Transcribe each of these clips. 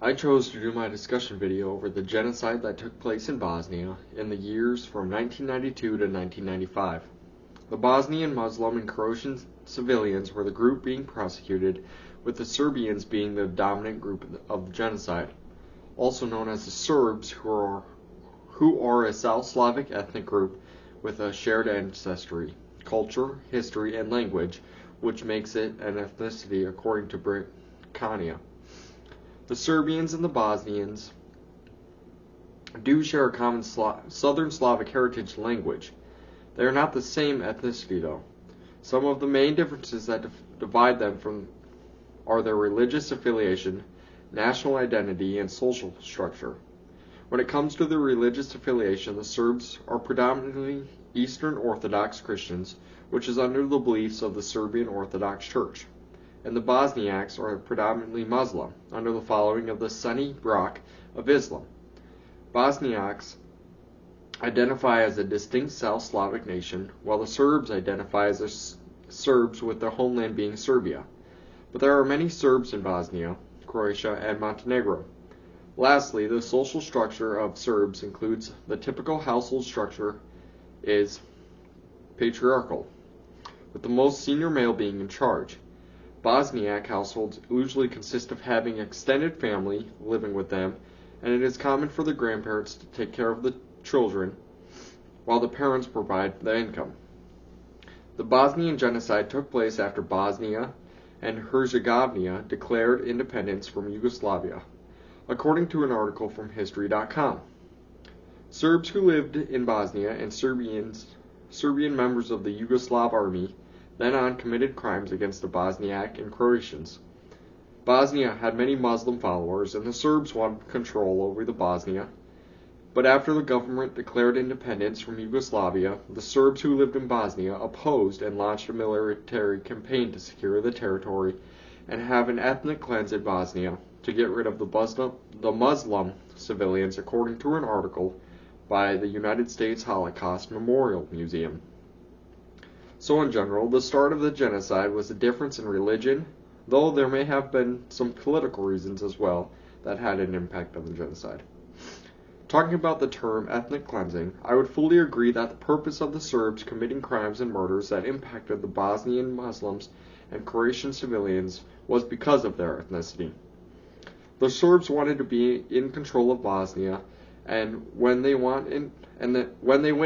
I chose to do my discussion video over the genocide that took place in Bosnia in the years from 1992 to 1995. The Bosnian Muslim and Croatian civilians were the group being prosecuted, with the Serbians being the dominant group of the genocide, also known as the Serbs, who are a South Slavic ethnic group with a shared ancestry, culture, history, and language, which makes it an ethnicity according to Britannia. The Serbians and the Bosnians do share a common Southern Slavic heritage language. They are not the same ethnicity, though. Some of the main differences that divide them are their religious affiliation, national identity, and social structure. When it comes to their religious affiliation, the Serbs are predominantly Eastern Orthodox Christians, which is under the beliefs of the Serbian Orthodox Church, and the Bosniaks are predominantly Muslim, under the following of the Sunni Brach of Islam. Bosniaks identify as a distinct South Slavic nation, while the Serbs identify as Serbs, with their homeland being Serbia. But there are many Serbs in Bosnia, Croatia, and Montenegro. Lastly, the social structure of Serbs includes the typical household structure is patriarchal, with the most senior male being in charge. Bosniak households usually consist of having extended family living with them, and it is common for the grandparents to take care of the children, while the parents provide the income. The Bosnian genocide took place after Bosnia and Herzegovina declared independence from Yugoslavia, according to an article from History.com. Serbs who lived in Bosnia and Serbian members of the Yugoslav army then on committed crimes against the Bosniak and Croatians. Bosnia had many Muslim followers, and the Serbs wanted control over the Bosnia. But after the government declared independence from Yugoslavia, the Serbs who lived in Bosnia opposed and launched a military campaign to secure the territory and have an ethnic cleanse in Bosnia to get rid of the Muslim civilians, according to an article by the United States Holocaust Memorial Museum. So in general, the start of the genocide was a difference in religion, though there may have been some political reasons as well that had an impact on the genocide. Talking about the term ethnic cleansing, I would fully agree that the purpose of the Serbs committing crimes and murders that impacted the Bosnian Muslims and Croatian civilians was because of their ethnicity. The Serbs wanted to be in control of Bosnia, and when they went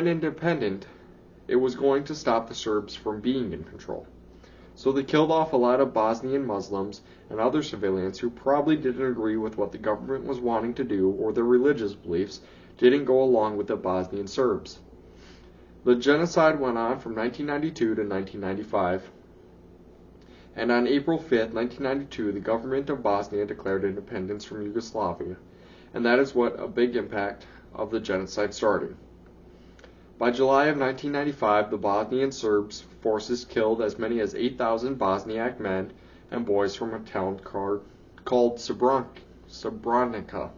independent, it was going to stop the Serbs from being in control. So they killed off a lot of Bosnian Muslims and other civilians who probably didn't agree with what the government was wanting to do, or their religious beliefs didn't go along with the Bosnian Serbs. The genocide went on from 1992 to 1995, and on April 5, 1992, the government of Bosnia declared independence from Yugoslavia, and that is what a big impact of the genocide started. By July of 1995, the Bosnian Serbs forces killed as many as 8,000 Bosniak men and boys from a town called Srebrenica.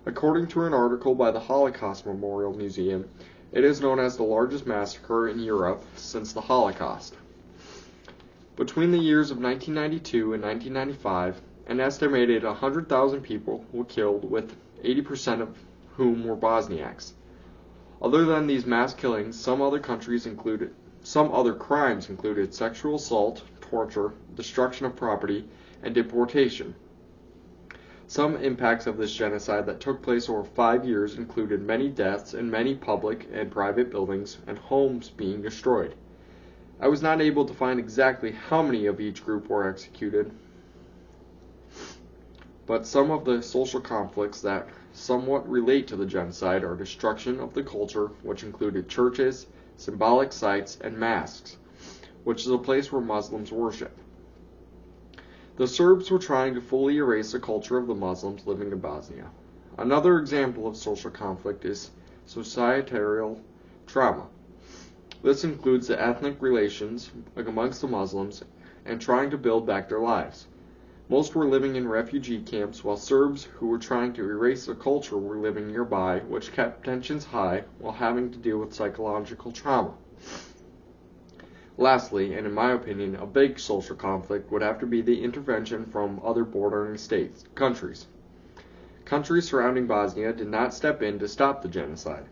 According to an article by the Holocaust Memorial Museum, it is known as the largest massacre in Europe since the Holocaust. Between the years of 1992 and 1995, an estimated 100,000 people were killed, with 80% of whom were Bosniaks. Other than these mass killings, some other crimes included sexual assault, torture, destruction of property, and deportation. Some impacts of this genocide that took place over 5 years included many deaths in many public and private buildings and homes being destroyed. I was not able to find exactly how many of each group were executed, but some of the social conflicts that somewhat relate to the genocide are destruction of the culture, which included churches, symbolic sites, and mosques, which is a place where Muslims worship. The Serbs were trying to fully erase the culture of the Muslims living in Bosnia. Another example of social conflict is societal trauma. This includes the ethnic relations amongst the Muslims and trying to build back their lives. Most were living in refugee camps, while Serbs who were trying to erase the culture were living nearby, which kept tensions high while having to deal with psychological trauma. Lastly, and in my opinion, a big social conflict would have to be the intervention from other bordering countries. Countries surrounding Bosnia did not step in to stop the genocide.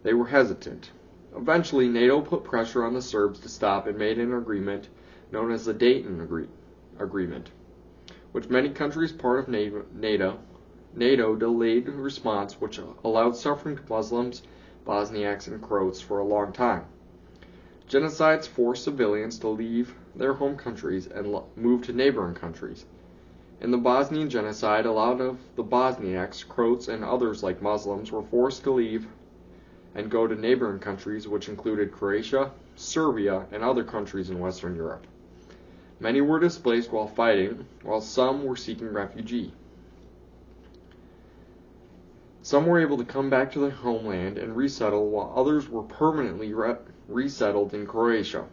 They were hesitant. Eventually, NATO put pressure on the Serbs to stop and made an agreement known as the Dayton Agreement, which many countries part of NATO delayed response, which allowed suffering Muslims, Bosniaks, and Croats for a long time. Genocides forced civilians to leave their home countries and move to neighboring countries. In the Bosnian genocide, a lot of the Bosniaks, Croats, and others like Muslims were forced to leave and go to neighboring countries, which included Croatia, Serbia, and other countries in Western Europe. Many were displaced while fighting, while some were seeking refuge. Some were able to come back to their homeland and resettle, while others were permanently resettled in Croatia.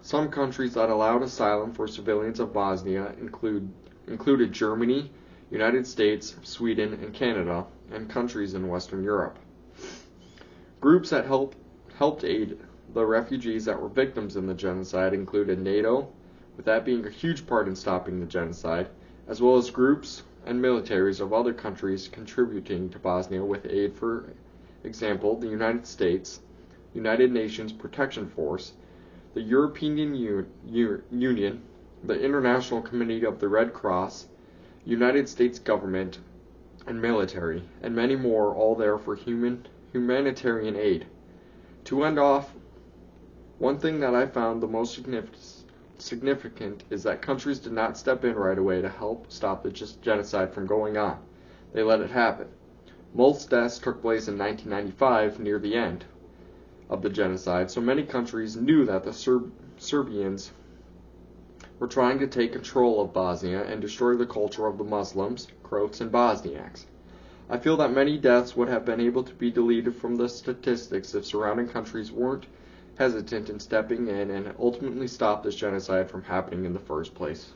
Some countries that allowed asylum for civilians of Bosnia included Germany, United States, Sweden, and Canada, and countries in Western Europe. Groups that helped aid the refugees that were victims in the genocide included NATO, with that being a huge part in stopping the genocide, as well as groups and militaries of other countries contributing to Bosnia with aid, for example, the United States, United Nations Protection Force, the European Union, the International Committee of the Red Cross, United States government and military, and many more, all there for humanitarian aid. To end off, one thing that I found the most significant is that countries did not step in right away to help stop the genocide from going on. They let it happen. Most deaths took place in 1995, near the end of the genocide, so many countries knew that the Serbians were trying to take control of Bosnia and destroy the culture of the Muslims, Croats, and Bosniaks. I feel that many deaths would have been able to be deleted from the statistics if surrounding countries weren't hesitant in stepping in and ultimately stop this genocide from happening in the first place.